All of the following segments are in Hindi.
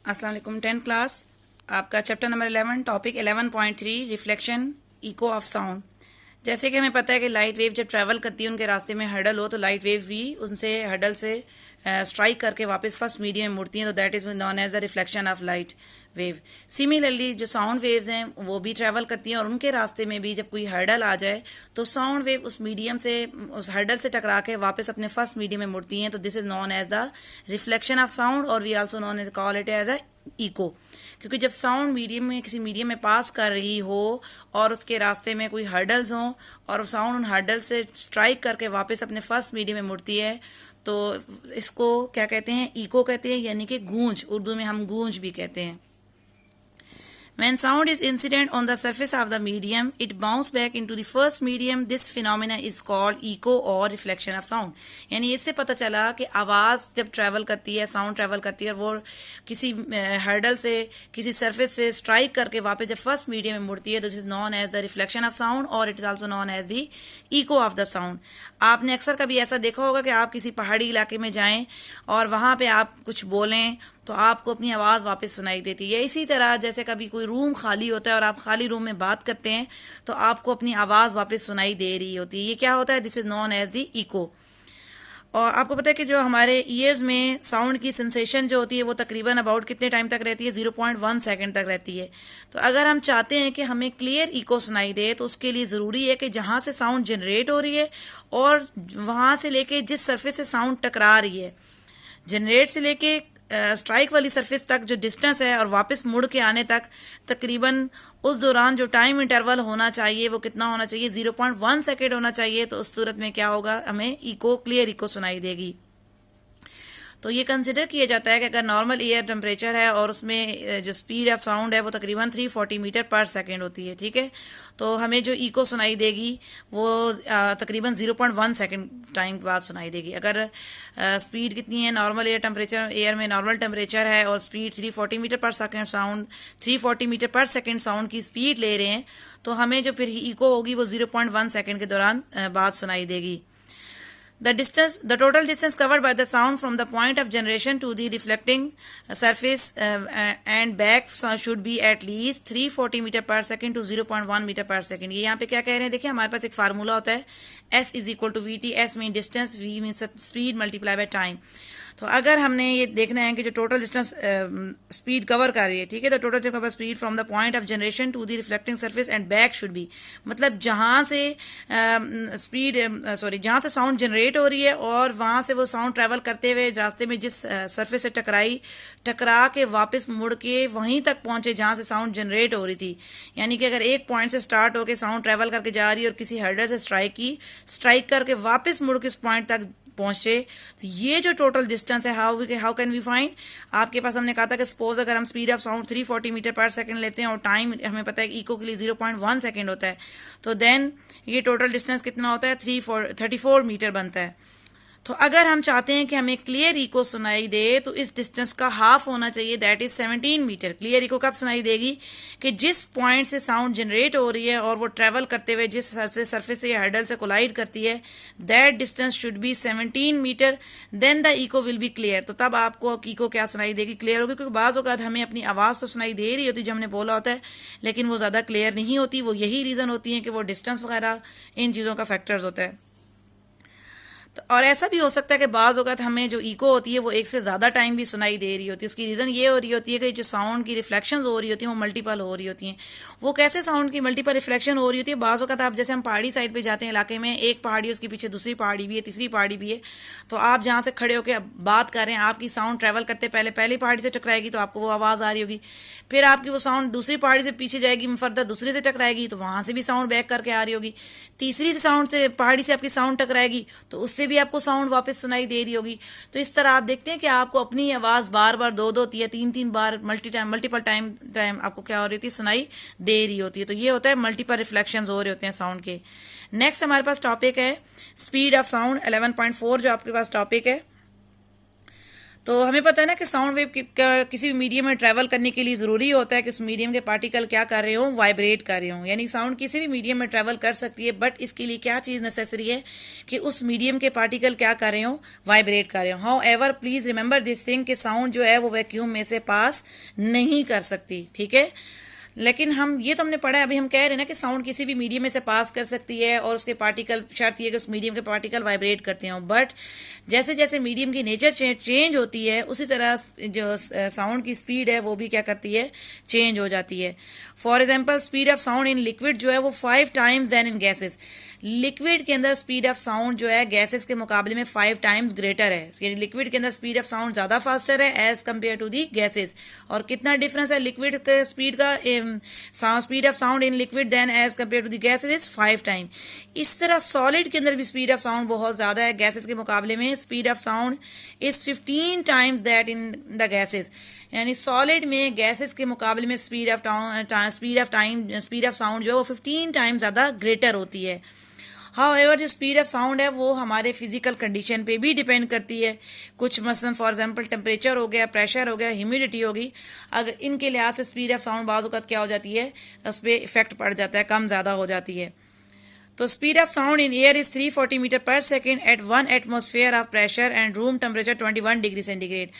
अस्सलाम वालेकुम। 10th क्लास आपका chapter number 11 topic 11.3 reflection eco of sound. जैसे कि हमें पता है कि लाइट वेव जब ट्रैवल करती है उनके रास्ते में हर्डल हो तो लाइट वेव भी उनसे हर्डल से स्ट्राइक करके वापस फर्स्ट मीडियम में मुड़ती हैं, तो that is known as the reflection of light wave. Similarly जो साउंड वेव्स हैं वो भी ट्रैवल करती हैं और उनके रास्ते में भी जब कोई हर्डल आ जाए तो साउंड वेव उस मीडियम से उस हर्डल से टकरा के वापस अपने फर्स्ट मीडियम में मुड़ती हैं, तो this is known as the reflection of sound और we also known as call it as a echo. क्योंकि जब साउंड मीडियम में किसी मीडियम में पास कर रही हो और उसके रास्ते में कोई हर्डल्स हों और साउंड उन हर्डल से स्ट्राइक करके वापस अपने फर्स्ट मीडियम में मुड़ती है, तो इसको क्या कहते हैं? इको कहते हैं, यानी कि गूंज। उर्दू में हम गूंज भी कहते हैं। When sound is incident on the surface of the medium, it bounces back into the first medium. This phenomena is called echo or reflection of sound. यानी इससे पता चला कि आवाज़ जब ट्रैवल करती है, साउंड ट्रैवल करती है और वो किसी हर्डल से, किसी सरफेस से स्ट्राइक करके वापस जब फर्स्ट मीडियम में मुड़ती है, this is known as the reflection of sound और it is also known as the echo of the sound. आपने अक्सर कभी ऐसा देखा होगा कि आप किसी पहाड़ी इलाके में जाएं और वहाँ पे आप कुछ बोलें तो आपको अपनी आवाज़ वापस सुनाई देती है। इसी तरह जैसे कभी कोई रूम खाली होता है और आप खाली रूम में बात करते हैं तो आपको अपनी आवाज़ वापस सुनाई दे रही होती है। ये क्या होता है? This is known as the echo. और आपको पता है कि जो हमारे ईयर्स में साउंड की सेंसेशन जो होती है वो तकरीबन अबाउट कितने टाइम तक रहती है? 0.1 सेकंड तक रहती है। तो अगर हम चाहते हैं कि हमें क्लियर इको सुनाई दे तो उसके लिए ज़रूरी है कि जहाँ से साउंड जनरेट हो रही है और वहाँ से लेके जिस सरफेस से साउंड टकरा रही है, जनरेट से लेके स्ट्राइक वाली सरफेस तक जो डिस्टेंस है और वापस मुड़ के आने तक तकरीबन उस दौरान जो टाइम इंटरवल होना चाहिए वो कितना होना चाहिए? 0.1 सेकेंड होना चाहिए। तो उस सूरत में क्या होगा? हमें इको, क्लियर इको सुनाई देगी। तो ये कंसिडर किया जाता है कि अगर नॉर्मल एयर टेम्परेचर है और उसमें जो स्पीड ऑफ साउंड है वो तकरीबन 340 मीटर पर सेकेंड होती है, ठीक है, तो हमें जो इको सुनाई देगी वो तकरीबन 0.1 सेकेंड टाइम के बाद सुनाई देगी। अगर स्पीड कितनी है? नॉर्मल एयर टेम्परेचर, एयर में नॉर्मल टेम्परेचर है और speed 340 metre per second sound 340 metre per second sound की स्पीड ले रहे हैं, तो हमें जो फिर इको होगी वो 0.1 सेकेंड के दौरान बाद सुनाई देगी। The total distance covered by the sound from the point of generation to the reflecting surface and back should be at least 340 metre per second to 0.1 metre per second. ये यहाँ पे क्या कह रहे हैं? देखिए हमारे पास एक फार्मूला होता है, S is equal to VT। S mean distance, V mean speed multiply by time. तो अगर हमने ये देखना है कि जो टोटल डिस्टेंस स्पीड कवर कर रही है, ठीक है, तो total cover speed from the point of generation to the reflecting surface and back should be, मतलब जहाँ से जहाँ से साउंड जनरेट हो रही है और वहाँ से वो साउंड ट्रैवल करते हुए रास्ते में जिस सरफेस से टकरा के वापस मुड़ के वहीं तक पहुंचे जहाँ से साउंड जनरेट हो रही थी। यानी कि अगर एक पॉइंट से स्टार्ट होकर साउंड ट्रैवल करके जा रही है और किसी हर्डर से स्ट्राइक करके वापस मुड़ के उस पॉइंट तक पहुंचे, तो ये जो टोटल डिस्टेंस है, हाउ कैन वी फाइंड? आपके पास हमने कहा था कि सपोज अगर हम स्पीड ऑफ साउंड 340 मीटर पर सेकंड लेते हैं और टाइम हमें पता है कि इको के लिए 0.1 सेकंड होता है, तो देन ये टोटल डिस्टेंस कितना होता है? 34 मीटर बनता है। तो अगर हम चाहते हैं कि हमें क्लियर इको सुनाई दे तो इस डिस्टेंस का हाफ होना चाहिए, that is 17 metre. Clear echo कब सुनाई देगी? कि जिस पॉइंट से साउंड जनरेट हो रही है और वो ट्रेवल करते हुए जिस सरफेस से हर्डल से कोलाइड करती है, that distance should be 17 metre, then the echo will be clear. तो तब आपको इको क्या सुनाई देगी? क्लियर होगी। क्योंकि बाज़ औक़ात हमें अपनी आवाज़ तो सुनाई दे रही होती है जो हमने बोला होता है, लेकिन वो ज़्यादा क्लियर नहीं होती। वो यही रीज़न होती है कि वो डिस्टेंस वगैरह इन चीज़ों का फैक्टर्स होता है। तो और ऐसा भी हो सकता है कि बाज़ औक़ात हमें जो इको होती है वो एक से ज़्यादा टाइम भी सुनाई दे रही होती है। उसकी रीज़न ये हो रही होती है कि जो साउंड की रिफ्लेक्शंस हो रही होती हैं वो मल्टीपल हो रही होती हैं। वो कैसे साउंड की मल्टीपल रिफ्लेक्शन हो रही होती है? बाज़ औक़ात आप जैसे हम पहाड़ी साइड पे जाते हैं, इलाके में एक पहाड़ी है, उसके पीछे दूसरी पहाड़ी भी है, तीसरी पहाड़ी भी है, तो आप जहाँ से खड़े होकर बात कर रहे हैं, आपकी साउंड ट्रैवल करते पहले पहली पहाड़ी से टकराएगी तो आपको वो आवाज़ आ रही होगी, फिर आपकी वो साउंड दूसरी पहाड़ी से पीछे जाएगी, फर्दर दूसरे से टकराएगी तो वहाँ से भी साउंड बैक करके आ रही होगी, तीसरी से साउंड से पहाड़ी से आपकी साउंड टकराएगी तो उससे भी आपको साउंड वापस सुनाई दे रही होगी। तो इस तरह आप देखते हैं कि आपको अपनी आवाज़ बार बार दो या तीन बार मल्टीपल टाइम आपको क्या हो रही थी? सुनाई दे रही होती है। तो ये होता है मल्टीपल रिफ्लेक्शंस हो रहे होते हैं साउंड के। नेक्स्ट हमारे पास टॉपिक है स्पीड ऑफ साउंड 11.4 जो आपके पास टॉपिक है। तो हमें पता है ना कि साउंड वेव किसी भी मीडियम में ट्रैवल करने के लिए ज़रूरी होता है कि उस मीडियम के पार्टिकल क्या कर रहे हो, वाइब्रेट कर रहे हो। यानी साउंड किसी भी मीडियम में ट्रैवल कर सकती है, बट इसके लिए क्या चीज़ नेसेसरी है कि उस मीडियम के पार्टिकल क्या कर रहे हो, वाइब्रेट कर रहे हो। How ever please remember this thing कि साउंड जो है वो वैक्यूम में से पास नहीं कर सकती, ठीक है। लेकिन हम ये तो हमने पढ़ा है, अभी हम कह रहे हैं ना कि साउंड किसी भी मीडियम में से पास कर सकती है और उसके पार्टिकल, शर्त ये कि उस मीडियम के पार्टिकल वाइब्रेट करते हो। बट जैसे जैसे मीडियम की नेचर चेंज होती है, उसी तरह जो साउंड की स्पीड है वो भी क्या करती है, चेंज हो जाती है। For example speed of sound in liquid जो है वो 5 times then in gases. Liquid के अंदर स्पीड ऑफ साउंड जो है गैसेस के मुकाबले में 5 टाइम्स ग्रेटर है। यानी लिक्विड के अंदर स्पीड ऑफ साउंड ज्यादा फास्टर है as compare to the gases. और कितना डिफरेंस है लिक्विड के स्पीड का, speed of sound in liquid then as compare to the gases is 5 time. इस तरह सॉलिड के अंदर भी स्पीड ऑफ साउंड बहुत ज्यादा है गैसेस के मुकाबले में। Speed of sound is 15 times that in the gases. यानी सॉलिड में गैसेस के मुकाबले में स्पीड ऑफ साउंड जो है वो 15 टाइम्स ज्यादा ग्रेटर होती है। हाउएवर जो स्पीड ऑफ साउंड है वो हमारे फिजिकल कंडीशन पे भी डिपेंड करती है। कुछ मसलन फॉर एग्जांपल टेम्परेचर हो गया, प्रेशर हो गया, ह्यूमिडिटी होगी, अगर इनके लिहाज से स्पीड ऑफ साउंड बाज़ औक़ात क्या हो जाती है, उस पर इफेक्ट पड़ जाता है, कम ज़्यादा हो जाती है। तो speed of sound in air is 340 metre per second at 1 atmosphere of pressure and room temperature 21 degree centigrade.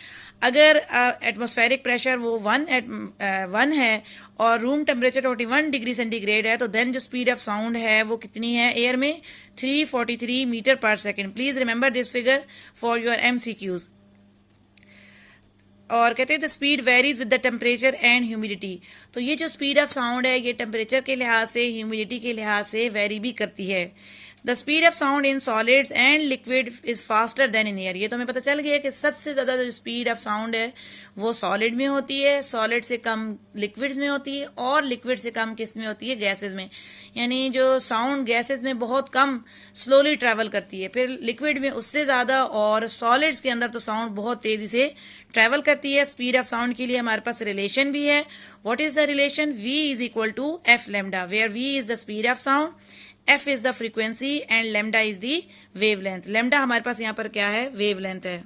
अगर एटमोस्फेरिक प्रेशर वो 1 है और रूम टेम्परेचर 21 डिग्री सेंटीग्रेड है, तो देन जो स्पीड ऑफ साउंड है वो कितनी है एयर में, 343 metre per second. Please remember this figure for your MCQs। और कहते हैं the speed varies with the temperature and humidity. तो ये जो स्पीड ऑफ साउंड है ये टेम्परेचर के लिहाज से, ह्यूमिडिटी के लिहाज से वेरी भी करती है। The speed of sound in solids and liquid is faster then in air. ये तो हमें पता चल गया कि सबसे ज्यादा जो स्पीड ऑफ साउंड है वो सॉलिड में होती है, सॉलिड से कम लिक्विड्स में होती है, और लिक्विड से कम किस में होती है, गैसेस में। यानी जो साउंड गैसेस में बहुत कम स्लोली ट्रैवल करती है, फिर लिक्विड में उससे ज्यादा, और सॉलिड्स के अंदर तो साउंड बहुत तेजी से ट्रैवल करती है। स्पीड ऑफ साउंड के लिए हमारे पास रिलेशन भी है। What is the relation? V is equal to F lambda, where V is the speed of sound, F is the frequency and lambda is the wavelength. Lambda हमारे पास यहाँ पर क्या है, वेवलेंथ है।